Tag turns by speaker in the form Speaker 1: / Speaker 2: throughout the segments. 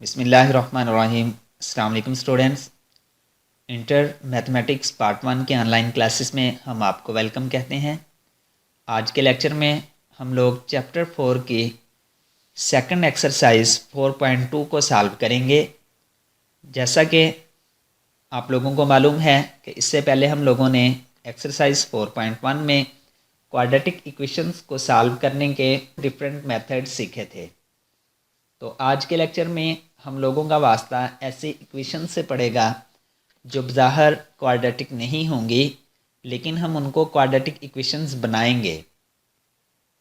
Speaker 1: बिस्मिल्लाहिर्रहमानिर्रहीम। अस्सलाम वालेकुम स्टूडेंट्स। इंटर मैथमेटिक्स पार्ट 1 के ऑनलाइन क्लासेस में हम आपको वेलकम कहते हैं। आज के लेक्चर में हम लोग चैप्टर 4 की सेकंड एक्सरसाइज 4.2 को सॉल्व करेंगे। जैसा कि आप लोगों को मालूम है कि इससे पहले हम लोगों ने एक्सरसाइज 4.1 में क्वाड्रेटिक इक्वेशंस को सॉल्व करने के डिफरेंट मेथड सीखे थे। तो आज के लेक्चर में हम लोगों का वास्ता ऐसे इक्वेशन से पड़ेगा जो बज़ाहिर क्वाड्रेटिक नहीं होंगी, लेकिन हम उनको क्वाड्रेटिक इक्वेशंस बनाएंगे।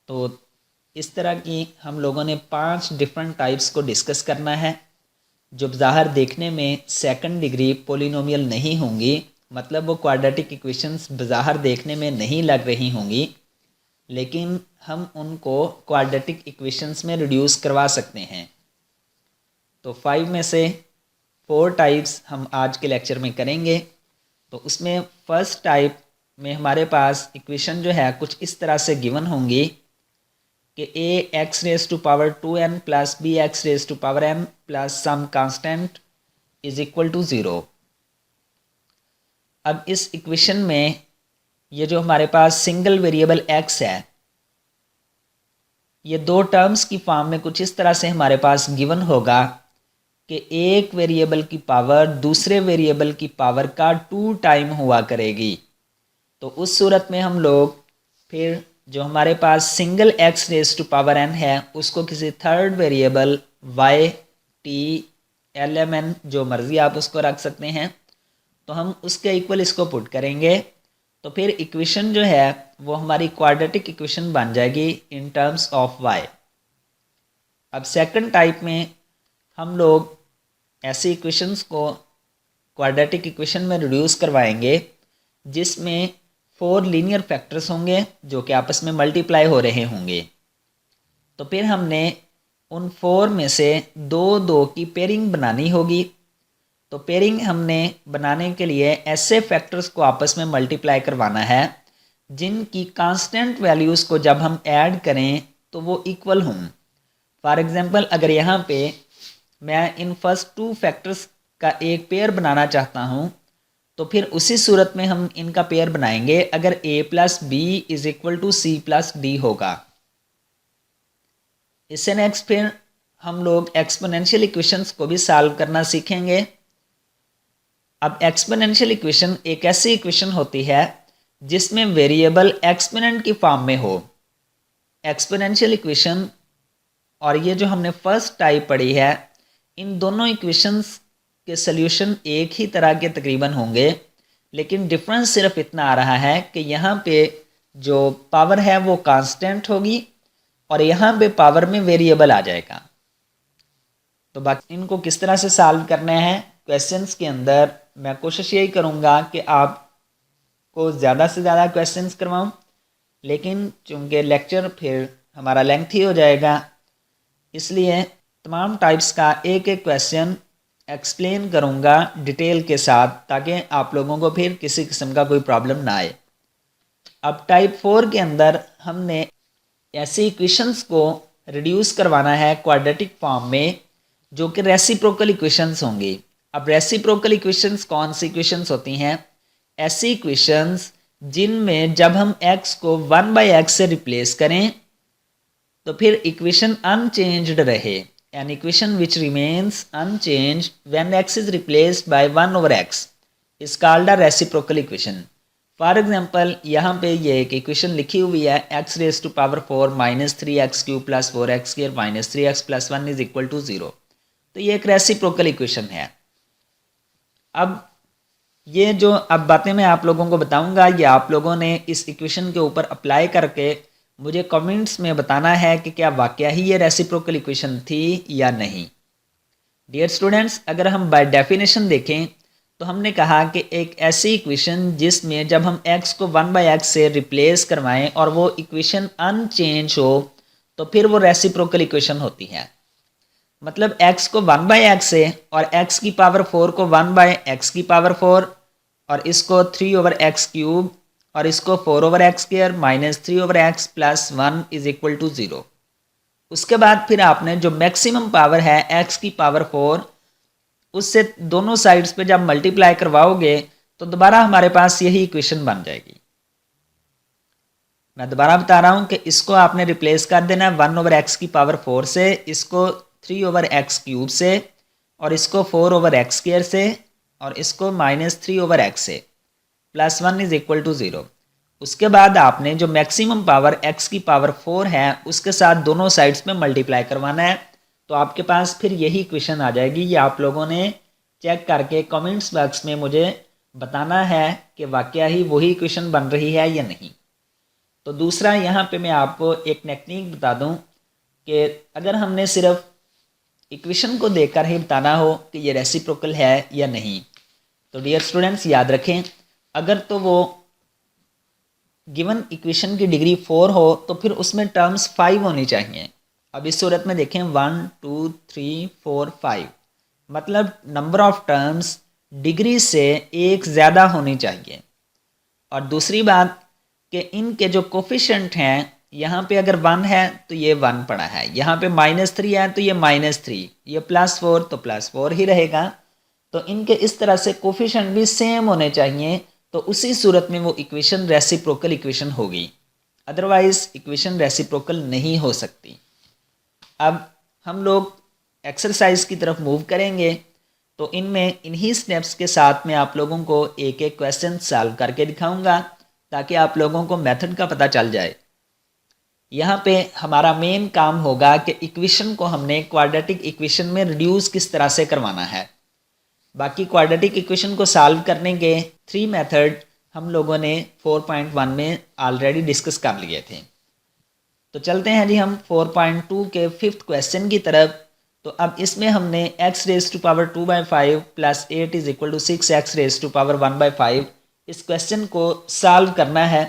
Speaker 1: तो इस तरह की हम लोगों ने 5 डिफरेंट टाइप्स को डिस्कस करना है जो बज़ाहिर देखने में सेकंड डिग्री पोलिनोमियल नहीं होंगी, मतलब वो क्वाड्रेटिक इक्वेशंस बज़ाहिर देखने में नहीं लग रही होंगी, लेकिन हम उनको क्वाड्रेटिक इक्वेशंस में रिड्यूस करवा सकते हैं। तो 5 में से 4 टाइप्स हम आज के लेक्चर में करेंगे। तो उसमें फर्स्ट टाइप में हमारे पास इक्वेशन जो है कुछ इस तरह से गिवन होंगी कि a x raise to power 2n plus b x raise to power m plus some constant is equal to 0। अब इस इक्वेशन में ये जो हमारे पास सिंगल वेरिएबल x है, ये दो टर्म्स की फॉर्म में कुछ इस तरह से हमारे पास गिवन होगा कि एक वेरिएबल की पावर दूसरे वेरिएबल की पावर का 2 टाइम हुआ करेगी। तो उस सूरत में हम लोग फिर जो हमारे पास single x raise to power n है उसको किसी third variable y t l m n जो मर्जी आप उसको रख सकते हैं, तो हम उसके इक्वल इसको पुट करेंगे। तो फिर इक्वेशन जो है वो हमारी क्वाड्रेटिक इक्वेशन बन जाएगी इन टर्म्स ऑफ y। अब सेकंड टाइप में हम लोग ऐसी इक्वेशंस को क्वाड्रेटिक इक्वेशन में रिड्यूस करवाएंगे जिसमें 4 लीनियर फैक्टर्स होंगे जो कि आपस में मल्टीप्लाई हो रहे होंगे। तो फिर हमने उन 4 में से 2 की पेयरिंग बनानी होगी। तो पेयरिंग हमने बनाने के लिए ऐसे फैक्टर्स को आपस में मल्टीप्लाई करवाना है जिनकी कांस्टेंट वैल्यूज़ को जब हम ऐड करें तो वो इक्वल हों। फॉर एग्जांपल, अगर यहाँ पे मैं इन फर्स्ट 2 फैक्टर्स का एक पेयर बनाना चाहता हूँ तो फिर उसी सूरत में हम इनका पेयर बनाएंगे अगर a plus b is equal to c plus d होगा। इससे नेक्स्ट फिर हम लोग एक्सपोनेंशियल इक्वेशंस को भी सॉल्व करना सीखेंगे। अब एक्सपोनेंशियल इक्वेशन एक ऐसी इक्वेशन होती है जिसमें वेरिएबल एक्सपोनेंट की फॉर्म में हो। एक्सपोनेंशियल इक्वेशन और ये जो हमने फर्स्ट टाइप पढ़ी है, इन दोनों इक्वेशंस के सल्यूशन एक ही तरह के तकरीबन होंगे, लेकिन डिफरेंस सिर्फ इतना आ रहा है कि यहाँ पे जो पावर है वो कांस्टेंट होगी और यहाँ पे पावर में वेरिएबल आ जाएगा। तो बाकी इनको किस तरह से सॉल्व करना है क्वेश्चंस के अंदर, मैं कोशिश यही करूँगा कि आपको ज़्यादा से ज़्यादा क्वेश्चंस करवाऊँ, लेकिन चूँकि लेक्चर फिर हमारा लेंथी हो जाएगा, इसलिए तमाम टाइप्स का एक एक क्वेश्चन एक्सप्लेन करूँगा डिटेल के साथ, ताकि आप लोगों को फिर किसी किस्म का कोई प्रॉब्लम ना आए। अब टाइप 4 के अंदर हमने ऐसी इक्वेशंस को रिड्यूस करवाना है क्वाड्रेटिक फॉर्म में जो कि रेसिप्रोकल इक्वेशंस होंगी। अब रेसिप्रोकल इक्वेशंस कौन सी इक्वेशंस होती हैं? ऐसी इक्वेशंस जिनमें जब हम x को 1/x से रिप्लेस करें तो फिर इक्वेशन अनचेंज्ड रहे। An equation which remains unchanged when x is replaced by 1/x is called a reciprocal equation. For example, यहाँ पे ये एक इक्वेशन लिखी हुई है x raised to power 4 minus 3x cube plus 4x square minus 3x plus 1 is equal to 0। तो ये एक रेसिप्रोकल इक्वेशन है। अब ये जो अब बातें मैं आप लोगों को बताऊंगा, ये आप लोगों ने इस इक्वेशन के ऊपर अप्लाई करके मुझे कमेंट्स में बताना है कि क्या वाकया ही ये रेसिप्रोकल इक्वेशन थी या नहीं। डियर स्टूडेंट्स, अगर हम बाय डेफिनेशन देखें तो हमने कहा कि एक ऐसी इक्वेशन जिसमें जब हम x को 1/x से रिप्लेस करवाएं और वो इक्वेशन अनचेंज हो तो फिर वो रेसिप्रोकल इक्वेशन होती है। मतलब x को 1/x से और x की पावर 4 को 1/x की पावर 4 और इसको 3/x क्यूब और इसको 4/x square minus 3/x plus 1 is equal to 0। उसके बाद फिर आपने जो मैक्सिमम पावर है x की पावर 4, उससे दोनों साइड्स पे जब मल्टीप्लाई करवाओगे तो दोबारा हमारे पास यही इक्वेशन बन जाएगी। मैं दोबारा बता रहा हूँ कि इसको आपने रिप्लेस कर देना है 1/x की पावर 4 से, इसको 3/x क्यूब से, और इसको 4/x स्क्वायर से, और इसको -3/x से, +1 इज इक्वल टू 0। उसके बाद आपने जो मैक्सिमम पावर x की पावर 4 है उसके साथ दोनों साइड्स में मल्टीप्लाई करवाना है, तो आपके पास फिर यही इक्वेशन आ जाएगी। ये आप लोगों ने चेक करके कमेंट्स बॉक्स में मुझे बताना है कि वाकया ही वही इक्वेशन बन रही है या नहीं। तो दूसरा यहाँ पे मैं आपको एक टेक्निक बता दूँ कि अगर हमने सिर्फ इक्वेशन को देखकर ही बताना हो कि ये रेसिप्रोकल है या नहीं, तो डियर स्टूडेंट्स याद रखें, अगर तो वो गिवन इक्वेशन की डिग्री 4 हो तो फिर उसमें टर्म्स 5 होनी चाहिए। अब इस सूरत में देखें 1 2 3 4 5, मतलब नंबर ऑफ टर्म्स डिग्री से एक ज़्यादा होनी चाहिए। और दूसरी बात कि इनके जो कोफिशिएंट हैं, यहाँ पे अगर 1 है तो ये 1 पड़ा है, यहाँ पे -3 है तो ये -3, ये +4 तो +4 ही रहेगा। तो इनके इस तरह से कोफिशिएंट भी सेम होने चाहिए, तो उसी सूरत में वो इक्वेशन रेसिप्रोकल इक्वेशन होगी, अदरवाइज इक्वेशन रेसिप्रोकल नहीं हो सकती। अब हम लोग एक्सरसाइज की तरफ मूव करेंगे, तो इनमें इन्हीं स्टेप्स के साथ में आप लोगों को एक एक क्वेश्चन सॉल्व करके दिखाऊंगा ताकि आप लोगों को मेथड का पता चल जाए। यहाँ पे हमारा मेन काम होगा कि इक्वेशन को हमने क्वाड्रेटिक इक्वेशन में रिड्यूस किस तरह से करवाना है। बाकी क्वाड्रेटिक इक्वेशन को सॉल्व करने के 3 मेथड हम लोगों ने 4.1 में ऑलरेडी डिस्कस कर लिए थे। तो चलते हैं जी हम 4.2 के 5th क्वेश्चन की तरफ। तो अब इसमें हमने x⁵2/5 + 8 is equal to 6x⁵1/5 इस क्वेश्चन को सॉल्व करना है।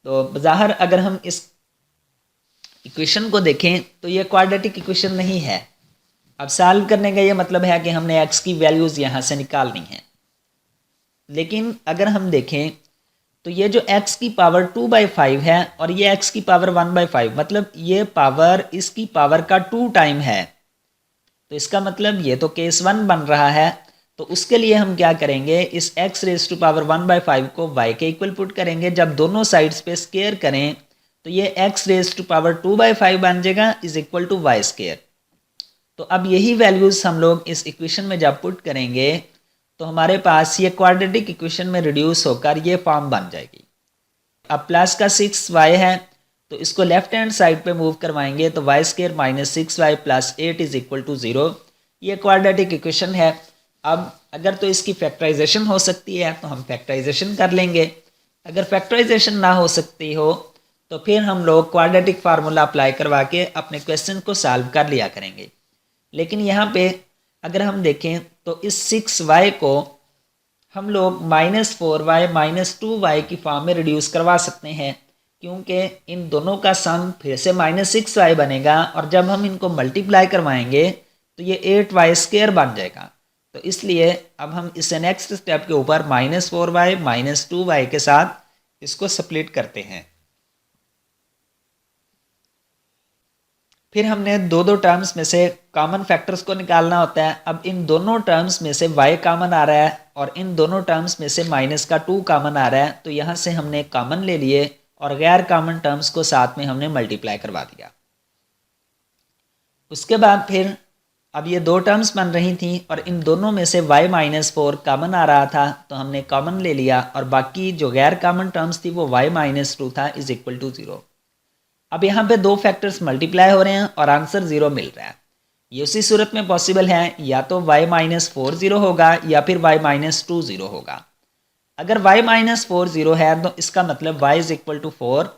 Speaker 1: तो बज़ाहिर अगर हम इस इक्वेशन को देखें तो ये क्वाड्रेटिक इक्वेशन नहीं है। अब सॉल्व करने का ये मतलब है कि हमने x की वैल्यूज़ यहाँ से निकालनी है। लेकिन अगर हम देखें तो ये जो x की पावर 2/5 है और ये x की पावर 1/5, मतलब ये पावर इसकी पावर का 2 टाइम है। तो इसका मतलब ये तो केस 1 बन रहा है। तो उसके लिए हम क्या करेंगे, इस x⁵1/5 को y के इक्वल पुट करेंगे। जब दोनों साइड्स पे स्क्वायर करें तो ये x⁵2/5 बन जाएगा is equal to y square. तो अब यही वैल्यूज़ हम लोग इस इक्वेशन में जब पुट करेंगे तो हमारे पास ये क्वाड्रेटिक इक्वेशन में रिड्यूस होकर ये फॉर्म बन जाएगी। अब प्लस का 6y है तो इसको लेफ्ट हैंड साइड पे मूव करवाएंगे तो y² - 6y + 8 is equal to 0। ये क्वाड्रेटिक इक्वेशन है। अब अगर तो इसकी फैक्टराइजेशन हो सकती है तो हम फैक्टराइजेशन कर लेंगे, अगर फैक्टराइजेशन ना हो सकती हो तो फिर हम लोग क्वाड्रेटिक फार्मूला अप्लाई करवा के अपने क्वेश्चन को सॉल्व कर लिया करेंगे। लेकिन यहाँ पे अगर हम देखें तो इस 6y को हम लोग -4y - 2y की फॉर्म में रिड्यूस करवा सकते हैं, क्योंकि इन दोनों का सम फिर से -6y बनेगा और जब हम इनको मल्टीप्लाई करवाएंगे तो ये 8y² बन जाएगा। तो इसलिए अब हम इसे नेक्स्ट स्टेप के ऊपर -4y - 2y के साथ इसको स्प्लिट करते हैं। फिर हमने दो टर्म्स में से कॉमन फैक्टर्स को निकालना होता है। अब इन दोनों टर्म्स में से y कॉमन आ रहा है और इन दोनों टर्म्स में से -2 कॉमन आ रहा है, तो यहाँ से हमने कॉमन ले लिए और गैर कॉमन टर्म्स को साथ में हमने मल्टीप्लाई करवा दिया। उसके बाद फिर अब ये 2 टर्म्स बन रही थी और इन दोनों में से y - 4 कॉमन आ रहा था, तो हमने कॉमन ले लिया और बाकी जो गैर कॉमन टर्म्स थी वो y - 2 था इज इक्वल टू 0। अब यहाँ पे 2 फैक्टर्स मल्टीप्लाई हो रहे हैं और आंसर 0 मिल रहा है। ये उसी सूरत में पॉसिबल है, या तो y - 4 0 होगा या फिर y - 2 0 होगा। अगर y - 4 0 है तो इसका मतलब y इज इक्वल टू 4,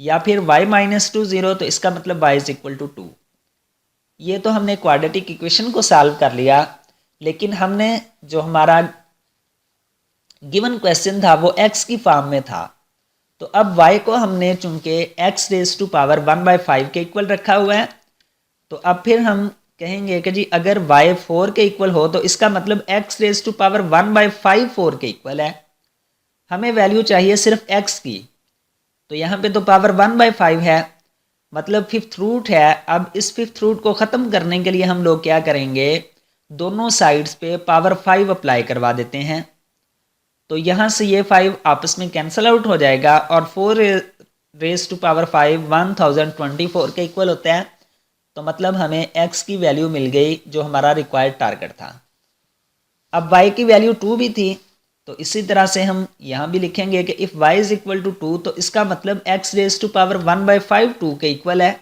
Speaker 1: या फिर y - 2 0 तो इसका मतलब y इज इक्वल टू 2। ये तो हमने क्वाड्रेटिक इक्वेशन को सॉल्व कर लिया, लेकिन हमने जो हमारा गिवन क्वेश्चन था वो x की फॉर्म में था। तो अब y को हमने चूंकि x⁵1/5 के इक्वल रखा हुआ है, तो अब फिर हम कहेंगे कि जी अगर y 4 के इक्वल हो तो इसका मतलब x⁵1/5 4 के इक्वल है। हमें वैल्यू चाहिए सिर्फ x की, तो यहाँ पे तो पावर 1/5 है, मतलब फिफ्थ रूट है। अब इस फिफ्थ रूट को ख़त्म करने के लिए हम लोग क्या करेंगे, दोनों साइड्स पे पावर 5 अप्लाई करवा देते हैं। तो यहाँ से ये 5 आपस में कैंसल आउट हो जाएगा और 4 रेज टू पावर 5 1024 के इक्वल होता है। तो मतलब हमें x की वैल्यू मिल गई जो हमारा रिक्वायर्ड टारगेट था। अब y की वैल्यू 2 भी थी, तो इसी तरह से हम यहाँ भी लिखेंगे कि if y is equal to 2, तो इसका मतलब x रेज टू पावर 1/5 2 के इक्वल है।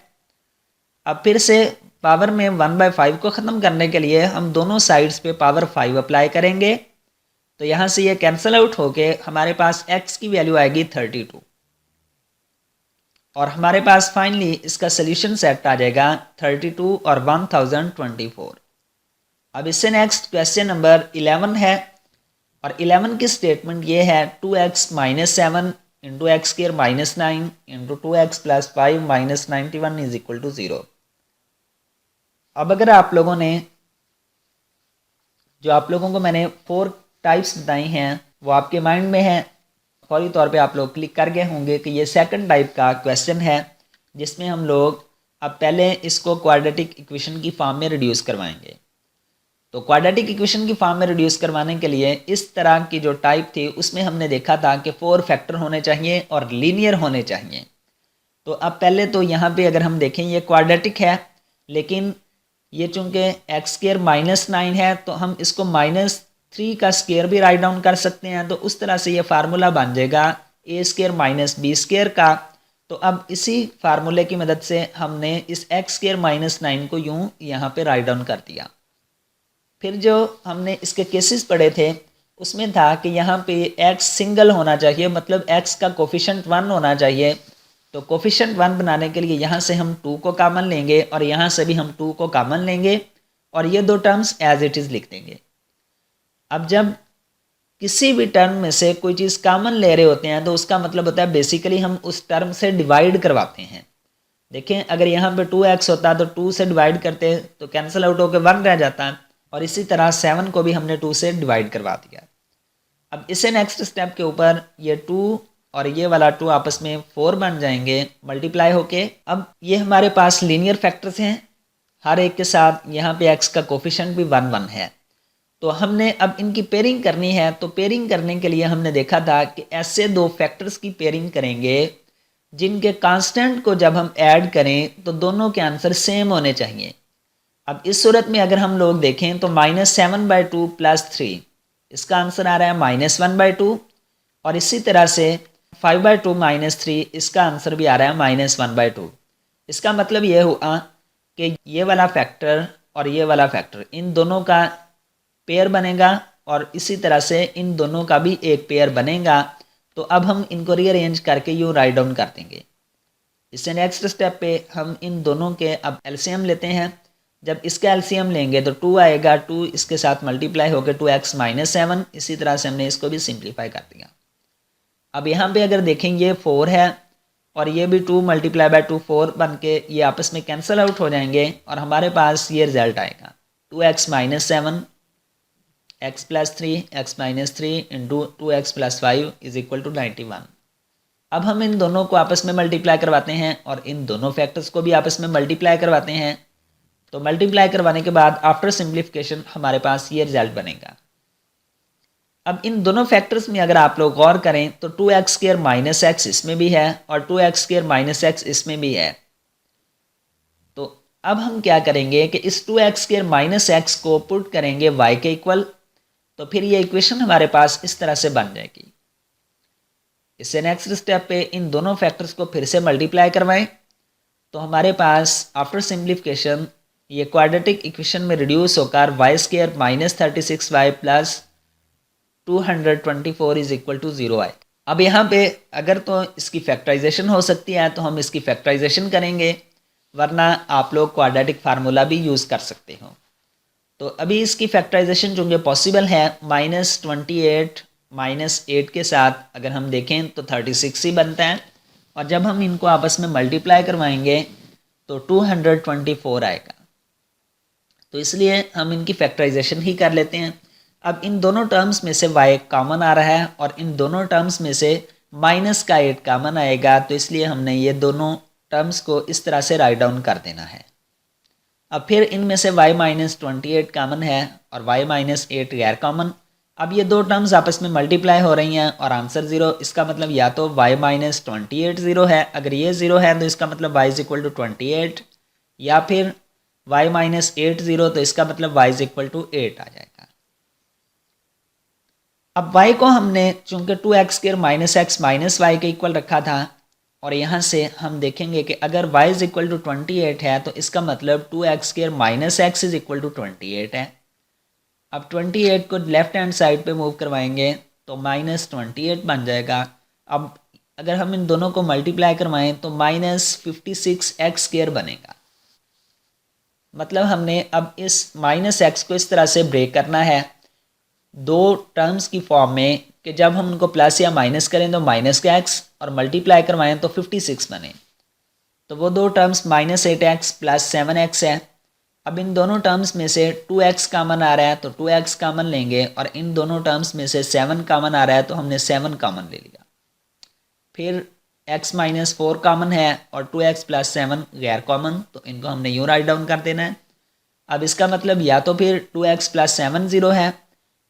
Speaker 1: अब फिर से पावर में 1/5 को ख़त्म करने के लिए हम दोनों साइड्स पे पावर 5 अप्लाई करेंगे। तो यहाँ से ये कैंसल आउट होके हमारे पास x की वैल्यू आएगी 32 और हमारे पास फाइनली इसका सोल्यूशन सेट आ जाएगा 32 और 1024। अब इससे नेक्स्ट क्वेश्चन नंबर 11 है और 11 की स्टेटमेंट ये है 2x minus 7 into x square minus 9 into 2x plus 5 minus 91 is equal to 0। अब अगर आप लोगों ने जो आप लोगों को मैंने 4 टाइप्स बताई हैं वो आपके माइंड में है, फौरी तौर पे आप लोग क्लिक कर गए होंगे कि ये सेकंड टाइप का क्वेश्चन है जिसमें हम लोग अब पहले इसको क्वाड्रेटिक इक्वेशन की फॉर्म में रिड्यूस करवाएंगे। तो क्वाड्रेटिक इक्वेशन की फॉर्म में रिड्यूस करवाने के लिए इस तरह की जो टाइप थी उसमें हमने देखा था कि 4 फैक्टर होने चाहिए और लीनियर होने चाहिए। तो अब पहले तो यहाँ पे अगर हम देखें ये क्वाड्रेटिक है, लेकिन ये चूंकि एक्स स्क्र माइनस 9 है तो हम इसको -3 का स्क्र भी राइट डाउन कर सकते हैं। तो उस तरह से ये फार्मूला बन जाएगा ए स्क्र माइनस बी स्क्र का। तो अब इसी फार्मूले की मदद से हमने इस एक्स स्क्र माइनस 9 को यूं यहाँ पे राइट डाउन कर दिया। फिर जो हमने इसके केसेस पढ़े थे उसमें था कि यहाँ पे x सिंगल होना चाहिए, मतलब x का कोफिशेंट 1 होना चाहिए। तो कोफिशेंट 1 बनाने के लिए यहाँ से हम 2 को कॉमन लेंगे और यहाँ से भी हम 2 को कॉमन लेंगे और ये दो टर्म्स एज इट इज़ लिख देंगे। अब जब किसी भी टर्म में से कोई चीज़ कॉमन ले रहे होते हैं तो उसका मतलब होता है बेसिकली हम उस टर्म से डिवाइड करवाते हैं। देखें अगर यहाँ पे 2x होता तो 2 से डिवाइड करते तो कैंसिल आउट होकर 1 रह जाता, और इसी तरह 7 को भी हमने 2 से डिवाइड करवा दिया। अब इसे नेक्स्ट स्टेप के ऊपर ये 2 और ये वाला 2 आपस में 4 बन जाएंगे मल्टीप्लाई होके। अब ये हमारे पास लीनियर फैक्टर्स हैं, हर एक के साथ यहाँ पे x का कोफिशिएंट भी 1 1 है। तो हमने अब इनकी पेयरिंग करनी है। तो पेयरिंग करने के लिए हमने देखा था कि ऐसे दो फैक्टर्स की पेयरिंग करेंगे जिनके कांस्टेंट को जब हम ऐड करें तो दोनों के आंसर सेम होने चाहिए। अब इस सूरत में अगर हम लोग देखें तो -7/2 + 3 इसका आंसर आ रहा है -1/2 और इसी तरह से 5/2 - 3 इसका आंसर भी आ रहा है -1/2। इसका मतलब ये हुआ कि ये वाला फैक्टर और ये वाला फैक्टर इन दोनों का पेयर बनेगा और इसी तरह से इन दोनों का भी एक पेयर बनेगा। तो अब हम इनको रीअरेंज करके यूँ राइट डाउन कर देंगे। इससे नेक्स्ट स्टेप पे हम इन दोनों के अब एलसीएम लेते हैं। जब इसका एलसीएम लेंगे तो 2 आएगा, 2 इसके साथ मल्टीप्लाई होकर 2x - 7। इसी तरह से हमने इसको भी सिंप्लीफाई कर दिया। अब यहाँ पे अगर देखें ये 4 है और ये भी 2 × 2 4 बन के ये आपस में कैंसिल आउट हो जाएंगे और हमारे पास ये रिजल्ट आएगा 2x - 7 x + 3 x - 3 into 2x + 5 is equal to 91। अब हम इन दोनों को आपस में मल्टीप्लाई करवाते हैं और इन दोनों फैक्टर्स को भी आपस में मल्टीप्लाई करवाते हैं। तो मल्टीप्लाई करवाने के बाद आफ्टर सिंप्लीफिकेशन हमारे पास ये रिजल्ट बनेगा। अब इन दोनों फैक्टर्स में अगर आप लोग गौर करें तो 2x² - x इसमें भी है और 2x² - x इसमें भी है। तो अब हम क्या करेंगे कि इस 2x² - x को पुट करेंगे y के इक्वल। तो फिर ये इक्वेशन हमारे पास इस तरह से बन जाएगी। इससे नेक्स्ट स्टेप पे इन दोनों फैक्टर्स को फिर से मल्टीप्लाई करवाएं तो हमारे पास आफ्टर सिंप्लीफिकेशन ये क्वाड्रेटिक इक्वेशन में रिड्यूस होकर y² - 36y + 224 is equal to 0 आए। अब यहाँ पे अगर तो इसकी फैक्टराइजेशन हो सकती है तो हम इसकी फैक्टराइजेशन करेंगे, वरना आप लोग क्वाड्रेटिक फार्मूला भी यूज़ कर सकते हो। तो अभी इसकी फैक्टराइजेशन चूँकि पॉसिबल है -28 -8 के साथ अगर हम देखें तो 36 ही बनता है और जब हम इनको आपस में मल्टीप्लाई करवाएंगे तो 224 आएगा। तो इसलिए हम इनकी फैक्टराइजेशन ही कर लेते हैं। अब इन दोनों टर्म्स में से y कॉमन आ रहा है और इन दोनों टर्म्स में से -8 कॉमन आएगा। तो इसलिए हमने ये दोनों टर्म्स को इस तरह से राइट डाउन कर देना है। अब फिर इनमें से y माइनस 28 कॉमन है और y माइनस 8 गैर कॉमन। अब ये दो टर्म्स आपस में मल्टीप्लाई हो रही हैं और आंसर 0, इसका मतलब या तो y माइनस 28 0 है, अगर ये 0 है तो इसका मतलब y इज इक्वल टू 28, या फिर y माइनस 8 0 तो इसका मतलब y इज इक्वल टू 8 आ जाएगा। अब y को हमने चूंकि 2x square minus x minus y के इक्वल रखा था, और यहाँ से हम देखेंगे कि अगर y इज इक्वल टू 28 है तो इसका मतलब 2x square minus x is equal to 28 है। अब 28 को लेफ्ट हैंड साइड पे मूव करवाएंगे तो माइनस 28 बन जाएगा। अब अगर हम इन दोनों को मल्टीप्लाई करवाएं तो माइनस 56x स्क्वायर बनेगा। मतलब हमने अब इस माइनस एक्स को इस तरह से ब्रेक करना है दो टर्म्स की फॉर्म में कि जब हम उनको प्लस या माइनस करें तो माइनस का एक्स और मल्टीप्लाई करवाएं तो 56 बने। तो वो दो terms minus 8x plus 7x है। अब इन दोनों टर्म्स में से 2x कॉमन आ रहा है तो 2x कॉमन लेंगे, और इन दोनों टर्म्स में से 7 कॉमन आ रहा है तो हमने 7 कॉमन ले लिया। फिर x माइनस 4 कॉमन है और 2x प्लस 7 गैर कॉमन, तो इनको हमने यूँ राइट डाउन कर देना है। अब इसका मतलब या तो फिर 2x प्लस 7 0 है,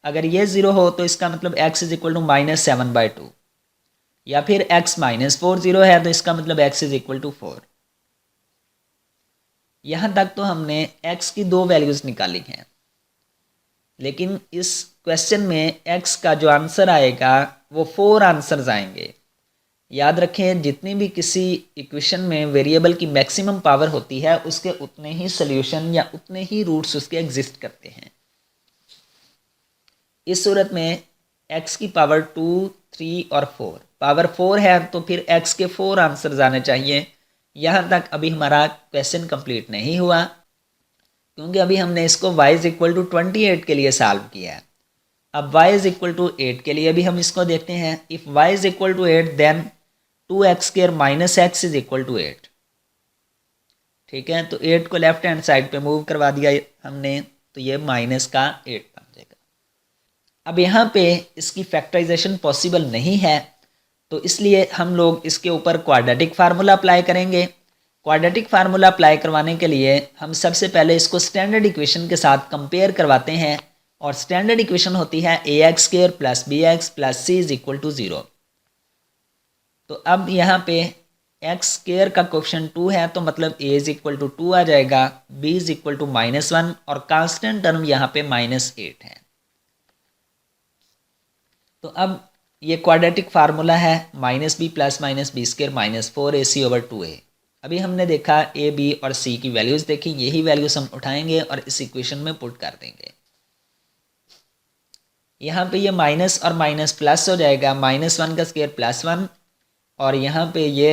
Speaker 1: अगर ये 0 हो तो इसका मतलब x is equal to minus 7/2, या फिर x माइनस 4 0 है तो इसका मतलब x इज इक्वल टू 4। यहाँ तक तो हमने x की दो वैल्यूज़ निकाली हैं, लेकिन इस क्वेश्चन में x का जो आंसर आएगा वो 4 आंसर्स आएंगे। याद रखें, जितनी भी किसी इक्वेशन में वेरिएबल की मैक्सिमम पावर होती है उसके उतने ही सॉल्यूशन या उतने ही रूट्स उसके एग्जिस्ट करते हैं। इस सूरत में x की पावर 2, 3 और 4, पावर 4 है तो फिर x के 4 आंसर्स आने चाहिए। यहाँ तक अभी हमारा क्वेश्चन कंप्लीट नहीं हुआ, क्योंकि अभी हमने इसको y इज इक्वल टू 28 के लिए सॉल्व किया है। अब y इज इक्वल टू 8 के लिए भी हम इसको देखते हैं। If y is equal to 8 then 2x square minus x is equal to 8। ठीक है, तो 8 को लेफ्ट हैंड साइड पे मूव करवा दिया हमने, तो ये माइनस का 8 बन जाएगा। अब यहाँ पे इसकी फैक्टराइजेशन पॉसिबल नहीं है, तो इसलिए हम लोग इसके ऊपर क्वाड्रेटिक फार्मूला अप्लाई करेंगे। क्वाड्रेटिक फार्मूला अप्लाई करवाने के लिए हम सबसे पहले इसको स्टैंडर्ड इक्वेशन के साथ कंपेयर करवाते हैं, और स्टैंडर्ड इक्वेशन होती है ax square plus bx plus c is equal to 0। तो अब यहाँ पे x स्क्वायर का कोएफिशिएंट 2 है तो मतलब a इज इक्वल टू 2 आ जाएगा, b इज इक्वल टू -1 और कांस्टेंट टर्म यहाँ पे -8 है। तो अब ये क्वाड्रेटिक फार्मूला है -b plus -b square -4ac/2a। अभी हमने देखा a, b और c की वैल्यूज़ देखी, यही वैल्यूज़ हम उठाएंगे और इस इक्वेशन में पुट कर देंगे। यहाँ पे ये माइनस और माइनस प्लस हो जाएगा, -1 का स्क्वायर +1, और यहाँ पे ये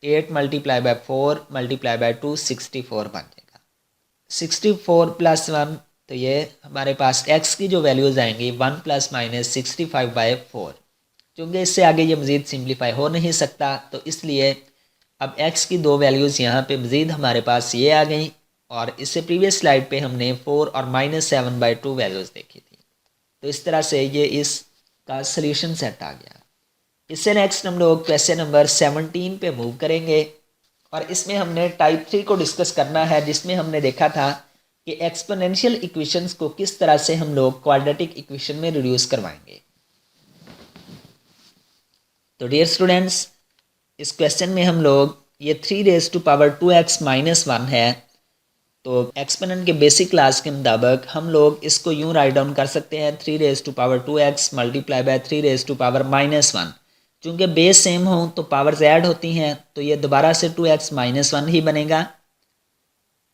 Speaker 1: 8 मल्टीप्लाई बाय 4 मल्टीप्लाई बाय 2 64 बन जाएगा। 64 + 1 तो ये हमारे पास x की जो वैल्यूज़ आएंगी 1 ± 65/4। क्योंकि इससे आगे ये मज़ीद सिंप्लीफाई हो नहीं सकता, तो इसलिए अब x की दो वैल्यूज़ यहाँ पे मज़ीद हमारे पास ये आ गई, और इससे प्रीवियस स्लाइड पे हमने 4 और -7/2 वैल्यूज़ देखी थी। तो इस तरह से ये इसका सल्यूशन सेट आ गया। इससे नेक्स्ट हम लोग क्वेश्चन नंबर 17 पे मूव करेंगे, और इसमें हमने टाइप 3 को डिस्कस करना है, जिसमें हमने देखा था कि एक्सपोनेंशियल इक्वेशंस को किस तरह से हम लोग क्वाड्रेटिक इक्वेशन में रिड्यूस करवाएंगे। तो डियर स्टूडेंट्स, इस क्वेश्चन में हम लोग ये 3⁻2x - 1 है, तो एक्सपोनेंट के बेसिक क्लास के मुताबिक हम लोग इसको यूँ राइट डाउन कर सकते हैं 3⁻2x मल्टीप्लाई बाय 3⁻⁻1। चूँकि बेस सेम हो तो पावर्स ऐड होती हैं, तो ये दोबारा से 2x - 1 ही बनेगा।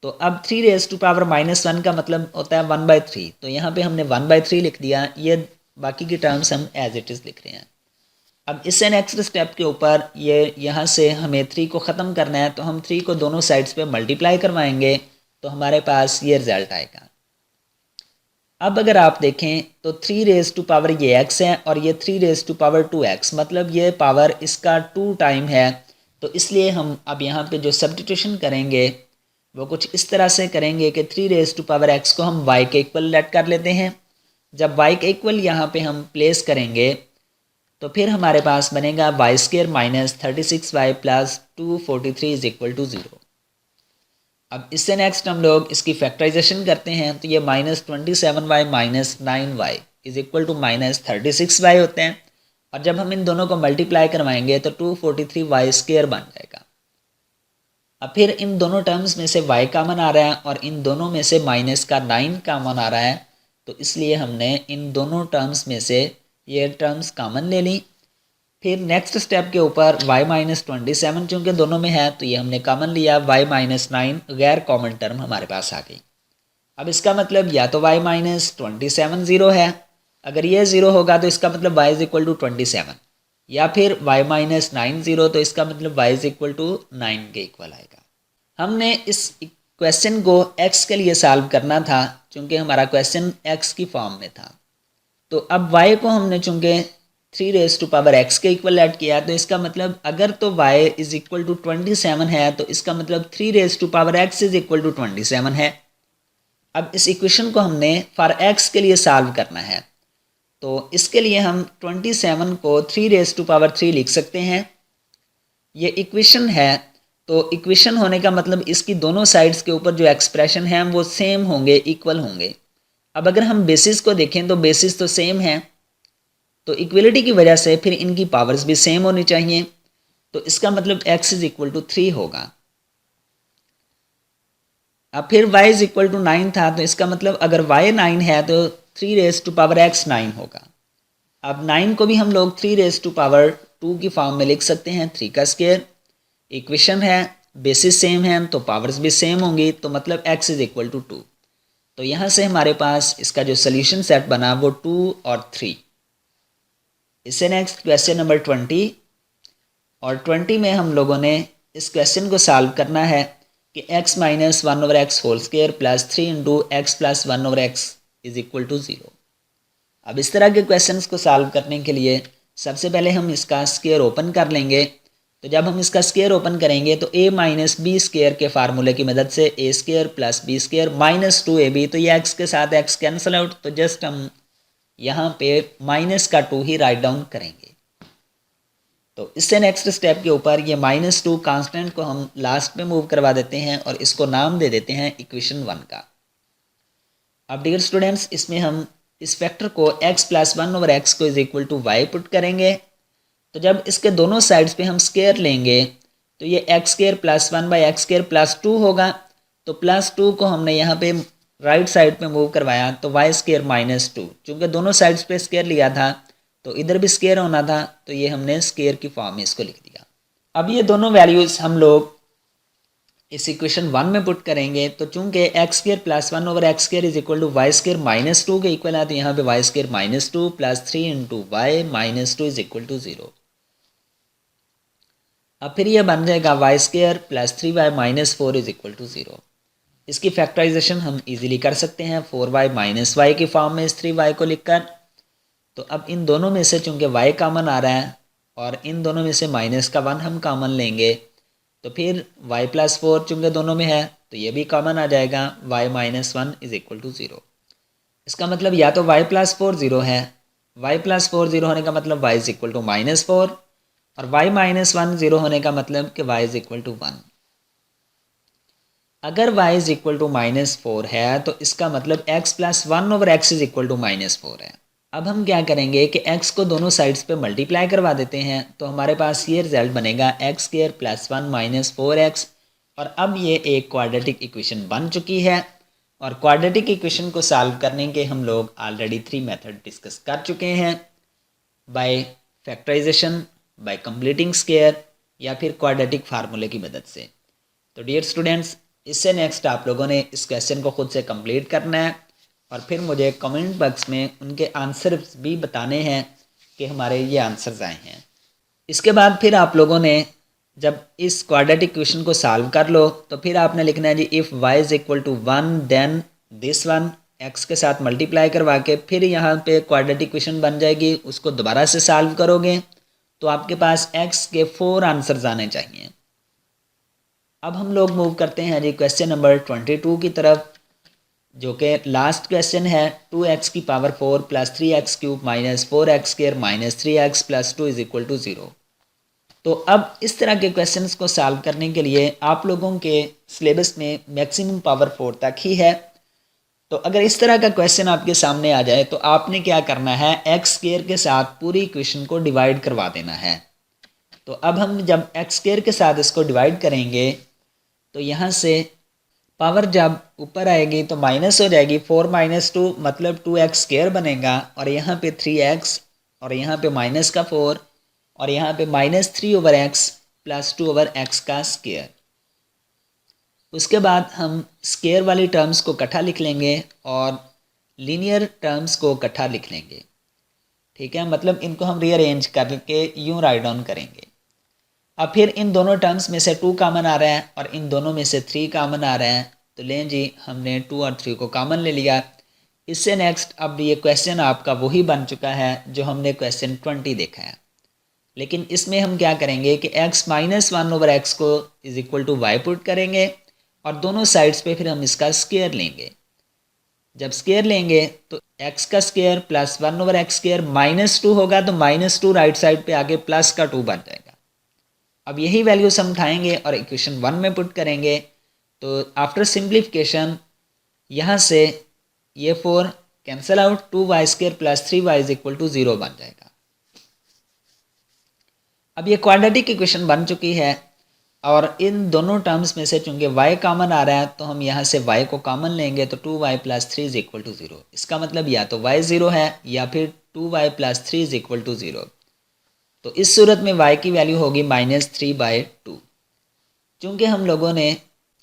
Speaker 1: तो अब 3⁻1 का मतलब होता है 1/3, तो यहाँ पे हमने 1/3 लिख दिया। ये बाकी की टर्म्स हम एज इट इज़ लिख रहे हैं। अब इससे नेक्स्ट स्टेप के ऊपर ये यहाँ से हमें 3 को ख़त्म करना है, तो हम 3 को दोनों साइड्स पे मल्टीप्लाई करवाएंगे, तो हमारे पास ये रिज़ल्ट आएगा। अब अगर आप देखें तो 3 ये x है और ये 3⁻2x, मतलब ये पावर इसका 2 टाइम है। तो इसलिए हम अब यहाँ पे जो सब्स्टिट्यूशन करेंगे वो कुछ इस तरह से करेंगे कि 3⁻x को हम y के इक्वल लेट कर लेते हैं। जब y के इक्वल यहाँ पे हम प्लेस करेंगे तो फिर हमारे पास बनेगा y square minus 36y plus 243 is equal to 0। अब इससे नेक्स्ट हम लोग इसकी फैक्टराइजेशन करते हैं, तो ये -27y minus 9y is equal to -36y होते हैं, और जब हम इन दोनों को मल्टीप्लाई करवाएंगे तो 243y स्क्र बन जाएगा। अब फिर इन दोनों टर्म्स में से y कॉमन आ रहा है और इन दोनों में से माइनस का 9 कॉमन आ रहा है, तो इसलिए हमने इन दोनों टर्म्स में से ये टर्म्स कॉमन ले ली। फिर नेक्स्ट स्टेप के ऊपर y माइनस 27 चूँकि दोनों में है तो ये हमने कॉमन लिया, y माइनस 9 गैर कॉमन टर्म हमारे पास आ गई। अब इसका मतलब या तो y माइनस 27 ज़ीरो है, अगर ये ज़ीरो होगा तो इसका मतलब y इज इक्वल टू 27, या फिर y माइनस 9 ज़ीरो तो इसका मतलब y इज इक्वल टू 9 के इक्वल आएगा। हमने इस क्वेश्चन को x के लिए सॉल्व करना था चूँकि हमारा क्वेश्चन x की फॉर्म में था, तो अब y को हमने चूँकि 3 रेज़ टू पावर x के इक्वल ऐड किया, तो इसका मतलब अगर तो y इज इक्वल टू 27 है तो इसका मतलब 3 raise to power x is equal to 27 है। अब इस इक्वेशन को हमने फॉर x के लिए सॉल्व करना है, तो इसके लिए हम 27 को 3 रेज़ टू पावर 3 लिख सकते हैं। ये इक्वेशन है, तो इक्वेशन होने का मतलब इसकी दोनों साइड्स के ऊपर जो एक्सप्रेशन है वो सेम होंगे, इक्वल होंगे। अब अगर हम बेसिस को देखें तो बेसिस तो सेम है, तो इक्वलिटी की वजह से फिर इनकी पावर्स भी सेम होनी चाहिए, तो इसका मतलब x इज इक्वल टू 3 होगा। अब फिर y इज इक्वल टू 9 था, तो इसका मतलब अगर y 9 है तो 3 रेज़ टू पावर x 9 होगा। अब 9 को भी हम लोग 3 रेज़ टू पावर 2 की फॉर्म में लिख सकते हैं, 3 का स्क्वायर। इक्वेशन है, बेसिस सेम है तो पावर्स भी सेम होंगी, तो मतलब x इज इक्वल टू 2। तो यहाँ से हमारे पास इसका जो सोल्यूशन सेट बना वो 2 और 3। इससे नेक्स्ट क्वेश्चन नंबर 20, और 20 में हम लोगों ने इस क्वेश्चन को सॉल्व करना है कि x minus 1 over x whole square plus 3 into x plus 1 over x is equal to 0। अब इस तरह के क्वेश्चंस को सॉल्व करने के लिए सबसे पहले हम इसका स्क्वायर ओपन कर लेंगे। तो जब हम इसका स्क्वायर ओपन करेंगे तो a माइनस बी स्क्वायर के फार्मूले की मदद से a square plus b square minus 2ab, तो ये x के साथ x कैंसिल आउट, तो जस्ट हम यहाँ पे माइनस का 2 ही राइट डाउन करेंगे। तो इससे नेक्स्ट स्टेप के ऊपर ये -2 कांस्टेंट को हम लास्ट में मूव करवा देते हैं और इसको नाम दे देते हैं इक्वेशन 1 का। अब डियर स्टूडेंट्स, इसमें हम इस फैक्टर को x प्लस 1 ओवर एक्स को is equal to y put करेंगे। तो जब इसके दोनों साइड्स पे हम स्क्वायर लेंगे तो ये x square plus 1 by x square plus 2 होगा, तो प्लस 2 को हमने यहाँ पे राइट साइड पे मूव करवाया तो वाई स्क्वायर माइनस 2, चूँकि दोनों साइड्स पे स्क्वायर लिया था तो इधर भी स्क्वायर होना था, तो ये हमने स्क्वायर की फॉर्म में इसको लिख दिया। अब ये दोनों वैल्यूज़ हम लोग इस इक्वेशन 1 में पुट करेंगे, तो चूंकि x square plus 1 over x square is equal to y square minus 2 के इक्वल है, तो यहाँ पे y square minus 2 plus 3 into y minus 2 is equal to 0। अब फिर ये बन जाएगा y square plus 3y minus 4 is equal to 0। इसकी फैक्टराइजेशन हम इजीली कर सकते हैं 4y माइनस वाई की फॉर्म में इस 3y को लिखकर। तो अब इन दोनों में से चूंकि y कॉमन आ रहा है और इन दोनों में से माइनस का 1 हम कॉमन लेंगे, तो फिर y प्लस 4 चूंकि दोनों में है तो ये भी कॉमन आ जाएगा, y minus 1 is equal to 0। इसका मतलब या तो y प्लस 4 0 है, y प्लस 4 0 होने का मतलब y is equal to minus 4, और y माइनस 1 0 होने का मतलब कि y इज इक्वल टू 1। अगर y is equal to minus 4 है तो इसका मतलब x plus 1 over x is equal to minus 4 है। अब हम क्या करेंगे कि x को दोनों साइड्स पे मल्टीप्लाई करवा देते हैं, तो हमारे पास ये रिजल्ट बनेगा x square plus 1 minus 4x। और अब ये एक क्वाड्रेटिक इक्वेशन बन चुकी है, और क्वाड्रेटिक इक्वेशन को सॉल्व करने के हम लोग ऑलरेडी 3 मेथड डिस्कस कर चुके हैं, by factorisation, by completing square, या फिर क्वाड्रेटिक फार्मूले की मदद से। तो डियर स्टूडेंट्स, इससे नेक्स्ट आप लोगों ने इस क्वेश्चन को खुद से कंप्लीट करना है और फिर मुझे कमेंट बॉक्स में उनके आंसर्स भी बताने हैं कि हमारे ये आंसर्स आए हैं। इसके बाद फिर आप लोगों ने जब इस क्वाड्रेटिक इक्वेशन को सॉल्व कर लो तो फिर आपने लिखना है जी if y is equal to 1 then this one, x के साथ मल्टीप्लाई करवा के फिर यहाँ पे क्वाड्रेटिक इक्वेशन बन जाएगी, उसको दोबारा से सॉल्व करोगे तो आपके पास x के 4 आंसर्स आने चाहिए। अब हम लोग मूव करते हैं जी क्वेश्चन नंबर 22 की तरफ, जो कि लास्ट क्वेश्चन है 2x की power 4 plus 3x cube minus 4x square minus 3x plus 2 is equal to 0। तो अब इस तरह के क्वेश्चंस को सॉल्व करने के लिए आप लोगों के सिलेबस में मैक्सिमम पावर 4 तक ही है। तो अगर इस तरह का क्वेश्चन आपके सामने आ जाए तो आपने क्या करना है, एक्स स्क्वायर के साथ पूरी इक्वेशन को डिवाइड करवा देना है। तो अब हम जब एक्स स्क्वायर के साथ इसको डिवाइड करेंगे तो यहाँ से पावर जब ऊपर आएगी तो माइनस हो जाएगी, 4 माइनस 2 मतलब 2x स्क्वायर बनेगा, और यहाँ पे 3x और यहाँ पे माइनस का 4 और यहाँ पे माइनस 3/x प्लस 2/x का स्क्वायर। उसके बाद हम स्क्वायर वाली टर्म्स को इकट्ठा लिख लेंगे और लीनियर टर्म्स को इकट्ठा लिख लेंगे। ठीक है, मतलब इनको हम रीअरेंज करके यूँ राइट डाउन करेंगे। अब फिर इन दोनों टर्म्स में से 2 कॉमन आ रहा है और इन दोनों में से 3 कॉमन आ रहा है, तो लें जी हमने 2 और 3 को कॉमन ले लिया। इससे नेक्स्ट अब ये क्वेश्चन आपका वही बन चुका है जो हमने क्वेश्चन 20 देखा है, लेकिन इसमें हम क्या करेंगे कि x माइनस 1/x को is equal to y put करेंगे और दोनों साइड्स पे फिर हम इसका स्क्वायर लेंगे। जब स्क्वायर लेंगे तो x का square plus 1/x square minus 2 होगा, तो माइनस 2 राइट साइड पे आके प्लस का 2 बन जाएगा। अब यही वैल्यूज हम उठाएंगे और इक्वेशन 1 में पुट करेंगे। तो आफ्टर सिंप्लीफिकेशन यहाँ से ये 4 cancel out, 2y square plus 3y is equal to 0 बन जाएगा। अब ये क्वाड्रेटिक इक्वेशन बन चुकी है और इन दोनों टर्म्स में से चूंकि y कॉमन आ रहा है तो हम यहाँ से y को कॉमन लेंगे, तो 2y plus 3 is equal to 0। इसका मतलब या तो y 0 है या फिर 2y plus 3 is equal to 0। तो इस सूरत में y की वैल्यू होगी -3/2। चूँकि हम लोगों ने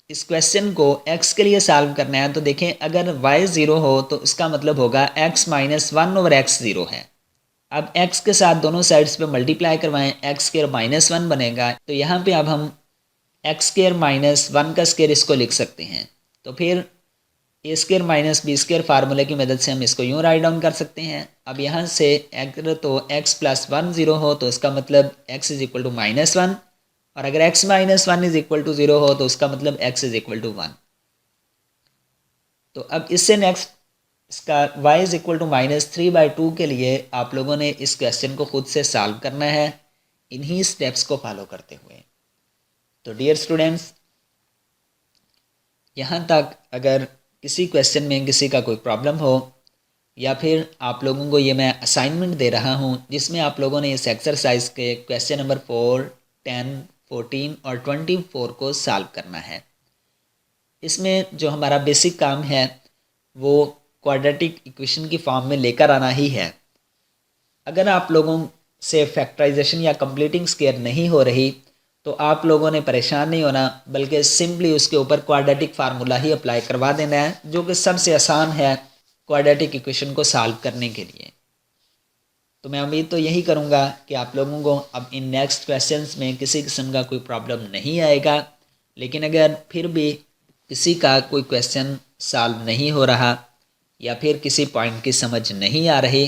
Speaker 1: इस क्वेश्चन को x के लिए सॉल्व करना है, तो देखें अगर y 0 हो तो इसका मतलब होगा x माइनस 1/x 0 है। अब x के साथ दोनों साइड्स पे मल्टीप्लाई करवाएं, x स्क्वायर माइनस 1 बनेगा। तो यहाँ पे अब हम x स्क्वायर माइनस 1 का स्क्वायर इसको लिख सकते हैं। तो फिर ए स्क्वायर माइनस बी स्क्वायर फार्मूले की मदद से हम इसको यूँ राइट डाउन कर सकते हैं। अब यहाँ से अगर तो x प्लस 1 0 हो तो इसका मतलब x इज इक्वल टू -1, और अगर x minus 1 is equal to 0 हो तो उसका मतलब x इज इक्वल टू 1। तो अब इससे नेक्स्ट इसका y इज इक्वल टू -3/2 के लिए आप लोगों ने इस क्वेश्चन को खुद से सॉल्व करना है इन्हीं स्टेप्स को फॉलो करते हुए। तो डियर स्टूडेंट्स, यहाँ तक अगर किसी क्वेश्चन में किसी का कोई प्रॉब्लम हो या फिर आप लोगों को ये मैं असाइनमेंट दे रहा हूँ जिसमें आप लोगों ने इस एक्सरसाइज के क्वेश्चन नंबर 4, 10, 14 और 24 को सॉल्व करना है। इसमें जो हमारा बेसिक काम है वो क्वाड्रेटिक इक्वेशन की फॉर्म में लेकर आना ही है। अगर आप लोगों से फैक्टराइजेशन या कंप्लीटिंग स्क्वायर नहीं हो रही तो आप लोगों ने परेशान नहीं होना, बल्कि सिंपली उसके ऊपर क्वाड्रेटिक फार्मूला ही अप्लाई करवा देना है, जो कि सबसे आसान है क्वाड्रेटिक इक्वेशन को सॉल्व करने के लिए। तो मैं उम्मीद तो यही करूँगा कि आप लोगों को अब इन नेक्स्ट क्वेश्चंस में किसी किस्म का कोई प्रॉब्लम नहीं आएगा। लेकिन अगर फिर भी किसी का कोई क्वेश्चन सॉल्व नहीं हो रहा या फिर किसी पॉइंट की समझ नहीं आ रही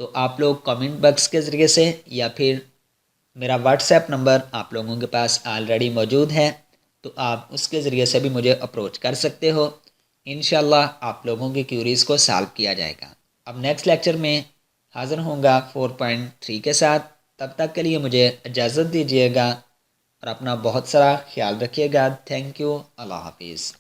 Speaker 1: तो आप लोग कमेंट बॉक्स के ज़रिए से या फिर मेरा व्हाट्सएप नंबर आप लोगों के पास ऑलरेडी मौजूद है, तो आप उसके ज़रिए से भी मुझे अप्रोच कर सकते हो। इंशाल्लाह आप लोगों की क्यूरीज़ को सॉल्व किया जाएगा। अब नेक्स्ट लेक्चर में हाज़िर होऊंगा 4.3 के साथ। तब तक के लिए मुझे इजाज़त दीजिएगा और अपना बहुत सारा ख्याल रखिएगा। Thank you. अल्लाह हाफिज़।